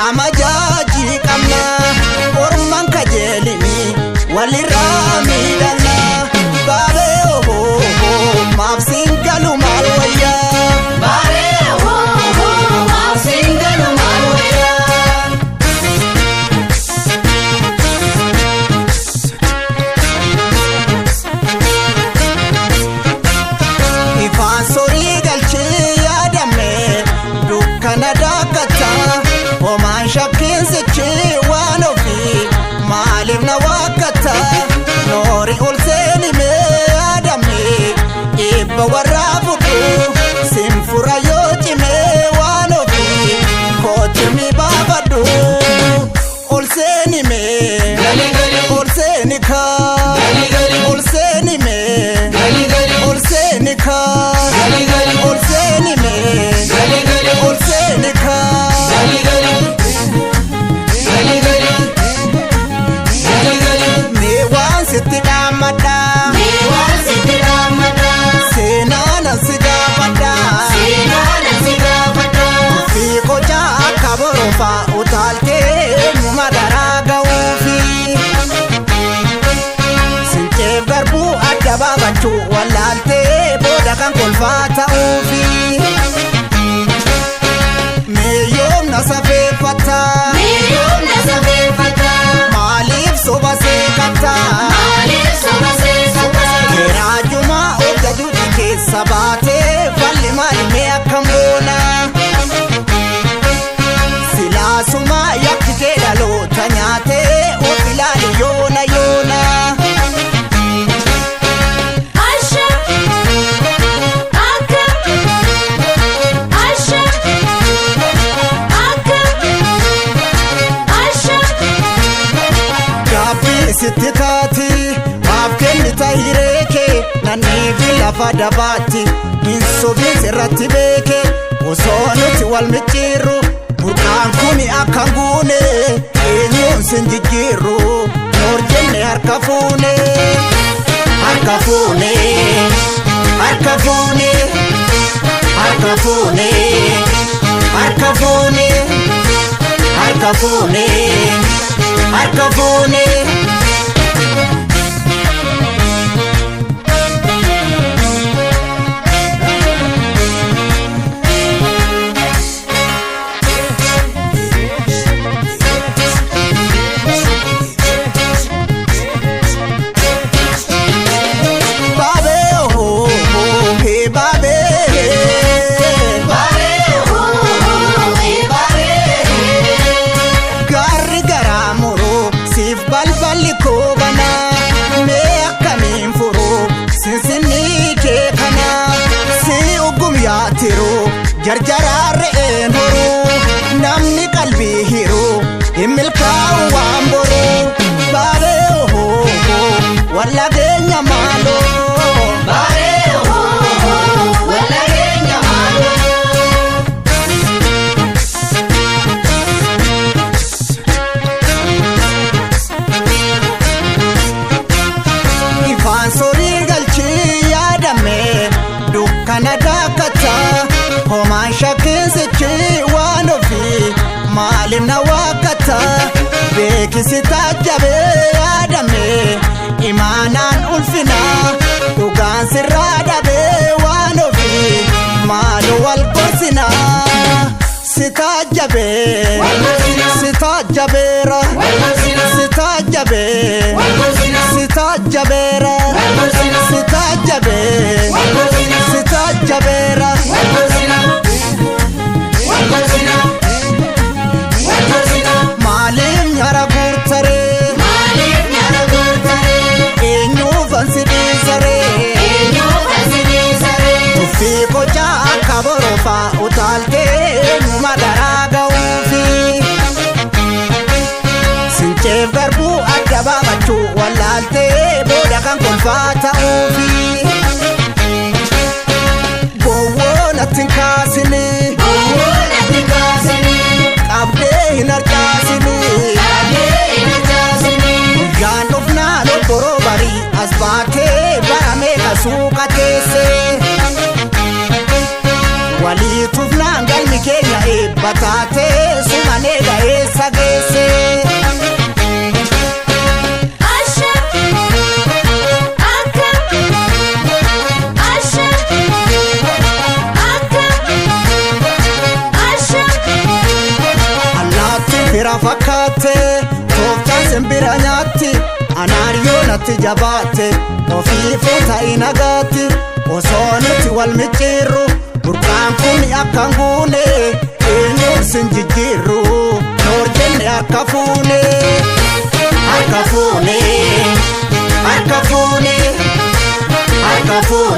Amajaji kamna orman kajelini walirami dalla babe mafsingalu malwaya babe mafsingalu malwaya ifan sori galchi yadame dukana dakata وما شاكين سكي وانوفي معلم نواكتا نوري أولسيني ميادمي إبا ورابطو سنفورا يوتيمي وانوفي كوتيمي بابادو أولسيني مي أولسيني كا أولسيني مي أولسيني كا أولسيني مي أولسيني كا utalte mumadaraga ufi sinte garbu adaba bachu walalte boda kan kolfata ufi meyom nasafe fata malif sobase kata kerajuma ogadu dike sabate falli mali me akamona Suma yakike dalo tanyate ofilali yona yona Asha Aka Asha Aka Asha Gabi sititati wabkeni tahireke nani vila fadabati insobi serati beke osonuti walmichiru Burkankuni akangune enyun sinjikiru Norjene harkafune Harkafune Harkafune Harkafune Harkafune Harkafune Harkafune Jarjarare enhoru namni qalbi hiru imilka wamboro bare wala genya malo bare wala genya malo ifan sori galchi yadame dukana dakata Homa shakin sichi wanofi malim na wakata Beki sitajabe adame imanan ulfina Tugan siradabe wanofi malu walkosina Sitajabe Sitajabera Sitajabera ta'uufi gowwoon attin kaasini qabdee hin harcaasini guyyaan dhufnaa lobboroo barii as baatee baramee kasuuqa teesse walii tufnaan galmi keenya eebba taatee sumanee ga'eessa geesse Fira fakkaate tooftaan simbira nyaatti anaariyoon atti jabaate ofiifuu ta'i nagaatti osoo nuti wal micciirru burqaan kun akka nguune eenyuun sin jijjiirru noor jenne harka fuune harka fuune harka fuune harka fuune